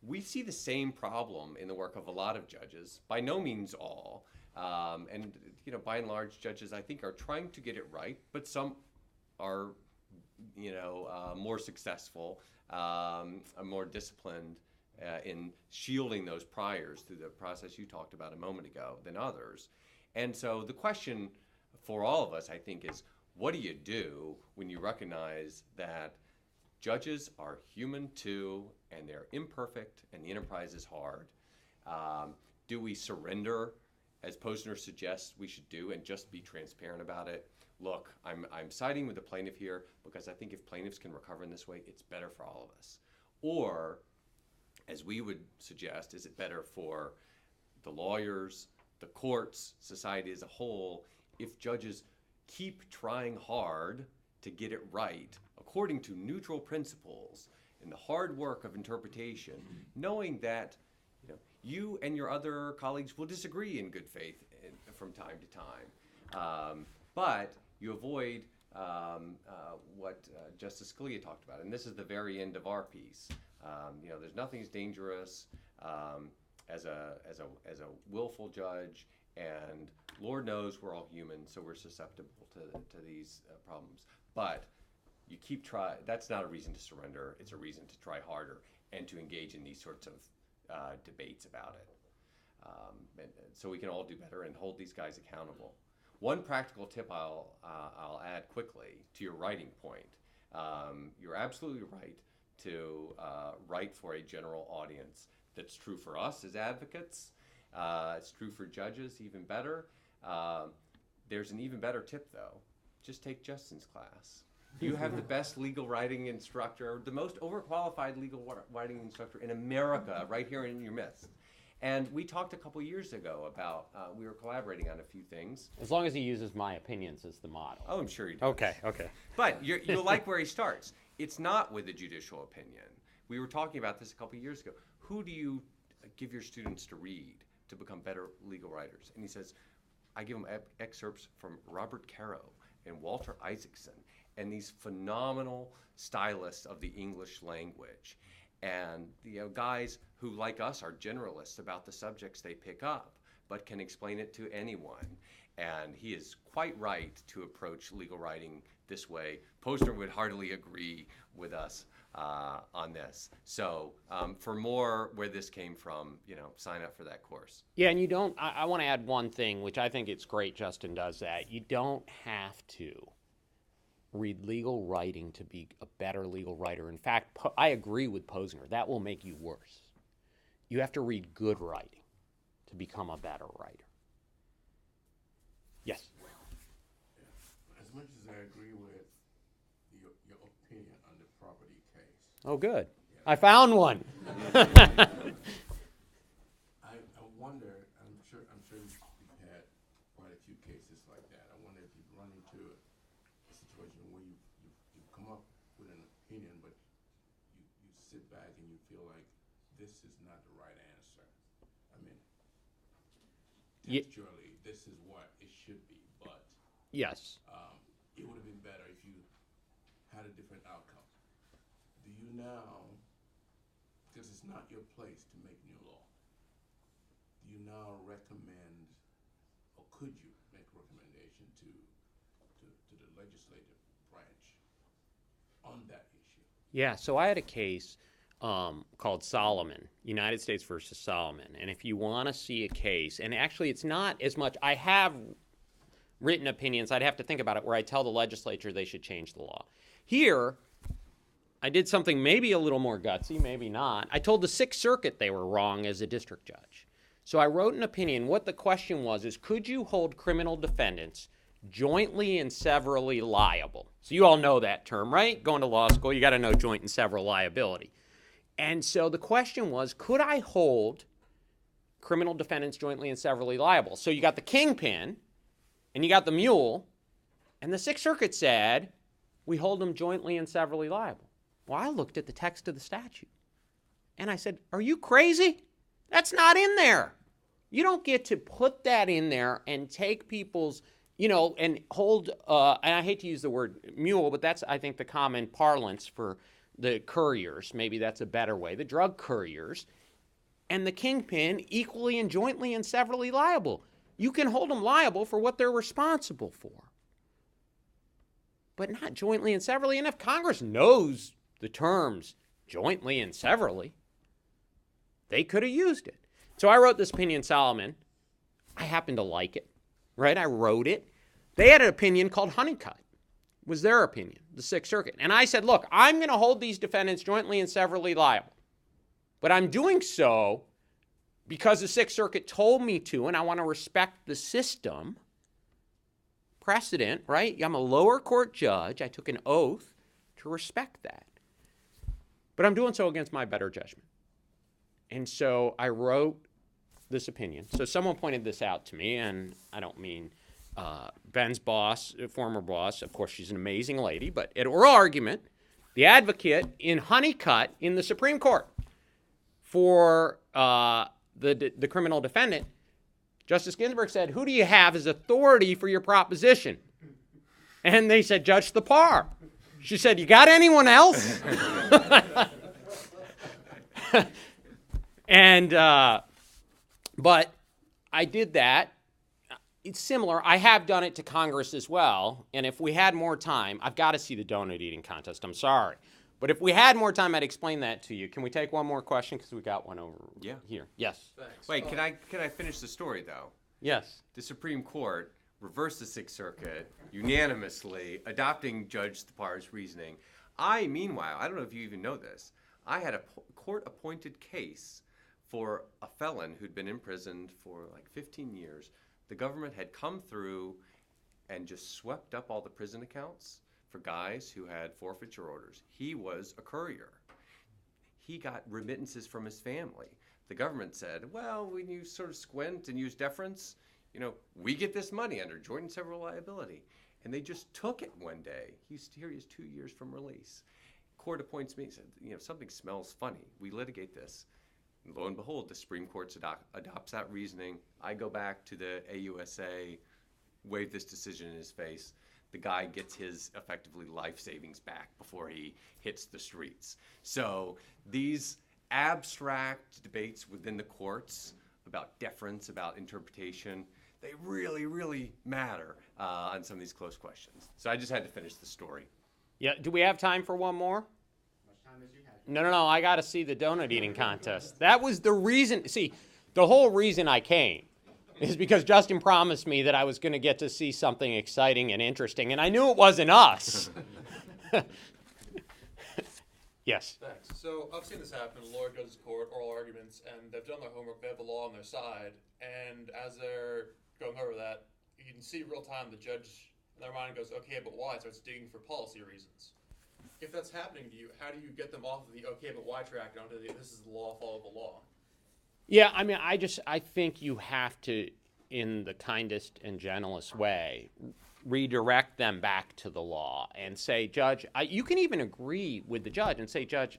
We see the same problem in the work of a lot of judges, by no means all, and by and large, judges I think are trying to get it right, but some are more successful, more disciplined in shielding those priors through the process you talked about a moment ago than others. And so the question for all of us, I think, is what do you do when you recognize that judges are human too, and they're imperfect, and the enterprise is hard? Do we surrender, as Posner suggests we should do, and just be transparent about it? Look, I'm siding with the plaintiff here because I think if plaintiffs can recover in this way, it's better for all of us. Or, as we would suggest, is it better for the lawyers, the courts, society as a whole, if judges keep trying hard to get it right according to neutral principles in the hard work of interpretation, knowing that you and your other colleagues will disagree in good faith from time to time, but you avoid what Justice Scalia talked about, and this is the very end of our piece. There's nothing as dangerous as a willful judge, and Lord knows we're all human, so we're susceptible to these problems. But you keep trying. That's not a reason to surrender. It's a reason to try harder and to engage in these sorts of debates about it. And so we can all do better and hold these guys accountable. One practical tip I'll add quickly to your writing point. You're absolutely right to write for a general audience. That's true for us as advocates. It's true for judges, even better. There's an even better tip, though. Just take Justin's class. You have the best legal writing instructor, the most overqualified legal writing instructor in America, right here in your midst. And we talked a couple years ago about, we were collaborating on a few things. As long as he uses my opinions as the model. Oh, I'm sure he does. Okay. But you'll like where he starts. It's not with a judicial opinion. We were talking about this a couple years ago. Who do you give your students to read to become better legal writers? And he says, I give them excerpts from Robert Caro and Walter Isaacson and these phenomenal stylists of the English language. And guys who, like us, are generalists about the subjects they pick up, but can explain it to anyone. And he is quite right to approach legal writing this way. Posner would heartily agree with us on this. So for more where this came from, sign up for that course. Yeah, and you don't, I want to add one thing, which I think it's great Justin does that. You don't have to read legal writing to be a better legal writer. In fact, I agree with Posner. That will make you worse. You have to read good writing to become a better writer. Yes? As much as I agree with your opinion on the property case, Oh, good. I found one. I wonder, I'm sure you've had quite a few cases like that. I wonder if you've run into a situation where you've come up with an opinion, but you sit back and you feel like this is not the right answer. I mean, textually, this is what it should be, but Yes. it would have been better if you had a different outcome. Do you now, because it's not your place to make new law, do you now recommend, or could you make a recommendation to the legislative branch on that issue? Yeah, so I had a case called Solomon, United States versus Solomon. And if you want to see a case, and actually it's not as much, I have written opinions, I'd have to think about it, where I tell the legislature they should change the law. Here, I did something maybe a little more gutsy, maybe not. I told the Sixth Circuit they were wrong as a district judge. So I wrote an opinion. What the question was is, could you hold criminal defendants jointly and severally liable? So you all know that term, right? Going to law school, you got to know joint and several liability. And so the question was, could I hold criminal defendants jointly and severally liable? So you got the kingpin, and you got the mule, and the Sixth Circuit said, we hold them jointly and severally liable. Well, I looked at the text of the statute, and I said, are you crazy? That's not in there. You don't get to put that in there and take people's, and hold, and I hate to use the word mule, but that's, I think, the common parlance for the couriers. Maybe that's a better way. The drug couriers and the kingpin equally and jointly and severally liable. You can hold them liable for what they're responsible for, but not jointly and severally. And if Congress knows the terms jointly and severally, they could have used it. So I wrote this opinion, Solomon. I happen to like it, right? I wrote it. They had an opinion called Honeycutt. Was their opinion, the Sixth Circuit. And I said, look, I'm going to hold these defendants jointly and severally liable. But I'm doing so because the Sixth Circuit told me to, and I want to respect the system. Precedent, right? I'm a lower court judge. I took an oath to respect that. But I'm doing so against my better judgment. And so I wrote this opinion. So someone pointed this out to me, and I don't mean Ben's boss, former boss. Of course, she's an amazing lady. But at oral argument, the advocate in Honeycutt in the Supreme Court for the criminal defendant, Justice Ginsburg said, who do you have as authority for your proposition? And they said, Judge Thapar. She said, you got anyone else? And, but I did that. It's similar. I have done it to Congress as well. And if we had more time, I've got to see the donut eating contest. I'm sorry. But if we had more time, I'd explain that to you. Can we take one more question? Because we got one over here. Yes. Thanks. Wait, can I finish the story, though? Yes. The Supreme Court reversed the Sixth Circuit unanimously, adopting Judge Thapar's reasoning. Meanwhile, I don't know if you even know this, I had a court-appointed case for a felon who'd been imprisoned for like 15 years. The government had come through and just swept up all the prison accounts for guys who had forfeiture orders. He was a courier. He got remittances from his family. The government said, well, when you sort of squint and use deference, we get this money under joint and several liability. And they just took it one day. Here he is 2 years from release. Court appoints me and said, something smells funny. We litigate this. And lo and behold, the Supreme Court adopts that reasoning. I go back to the AUSA, wave this decision in his face. The guy gets his effectively life savings back before he hits the streets. So these abstract debates within the courts about deference, about interpretation, they really, really matter on some of these close questions. So I just had to finish the story. Yeah, do we have time for one more? Much time as you have. No, I got to see the donut eating contest. That was the reason. See, the whole reason I came is because Justin promised me that I was going to get to see something exciting and interesting, and I knew it wasn't us. Yes. Thanks. So I've seen this happen in lower judges' court, oral arguments, and they've done their homework, they have the law on their side, and as they're going over that, you can see real time the judge in their mind goes, okay, but why? Starts digging for policy reasons. If that's happening to you, how do you get them off of the okay, but why track and onto the this is the law, follow the law? Yeah, I mean, I think you have to, in the kindest and gentlest way, redirect them back to the law and say, Judge, you can even agree with the judge and say, Judge,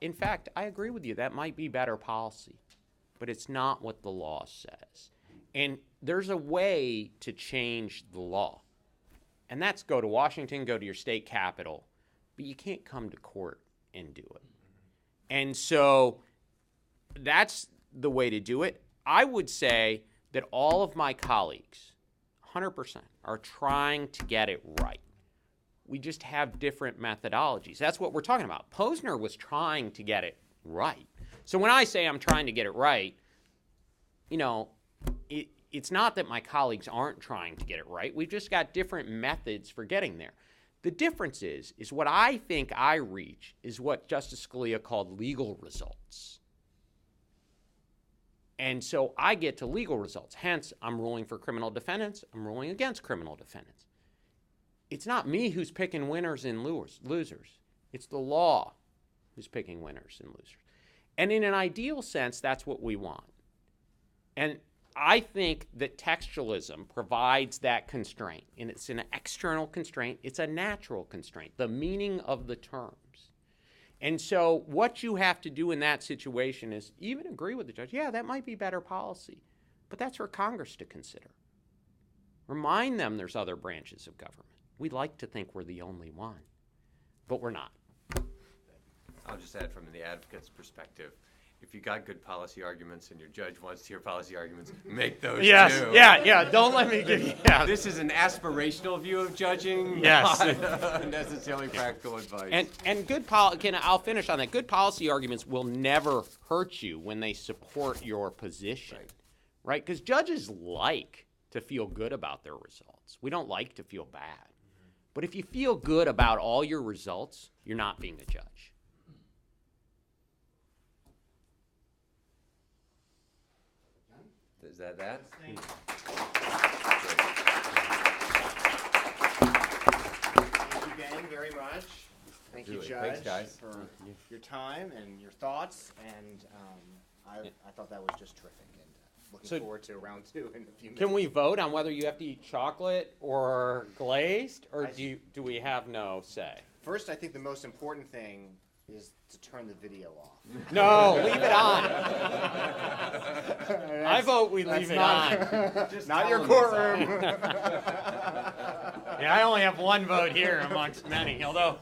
in fact, I agree with you. That might be better policy, but it's not what the law says. And there's a way to change the law, and that's go to Washington, go to your state capital, but you can't come to court and do it. And so that's the way to do it. I would say that all of my colleagues, 100%, are trying to get it right. We just have different methodologies. That's what we're talking about. Posner was trying to get it right. So when I say I'm trying to get it right, it's not that my colleagues aren't trying to get it right. We've just got different methods for getting there. The difference is what I think I reach is what Justice Scalia called legal results. And so I get to legal results. Hence, I'm ruling for criminal defendants. I'm ruling against criminal defendants. It's not me who's picking winners and losers. It's the law who's picking winners and losers. And in an ideal sense, that's what we want. And I think that textualism provides that constraint. And it's an external constraint. It's a natural constraint, the meaning of the terms. And so what you have to do in that situation is even agree with the judge. Yeah, that might be better policy, but that's for Congress to consider. Remind them there's other branches of government. We like to think we're the only one, but we're not. I'll just add from the advocate's perspective, if you got good policy arguments and your judge wants to hear policy arguments, make those too. Yeah. Don't let me give you. Yeah. This is an aspirational view of judging, Yes. not necessarily practical advice. And good I'll finish on that. Good policy arguments will never hurt you when they support your position, right? Because judges like to feel good about their results. We don't like to feel bad. But if you feel good about all your results, you're not being a judge. Is that? Thank you, Ben, very much. Thank you, Really. Judge, Thanks, guys. for your time and your thoughts. And I thought that was just terrific. And looking forward to round 2 in a few minutes. Can we vote on whether you have to eat chocolate or glazed, or do we have no say? First, I think the most important thing is to turn the video off. No, leave it on. I vote we leave it on. Not your courtroom. Yeah, I only have one vote here amongst many, although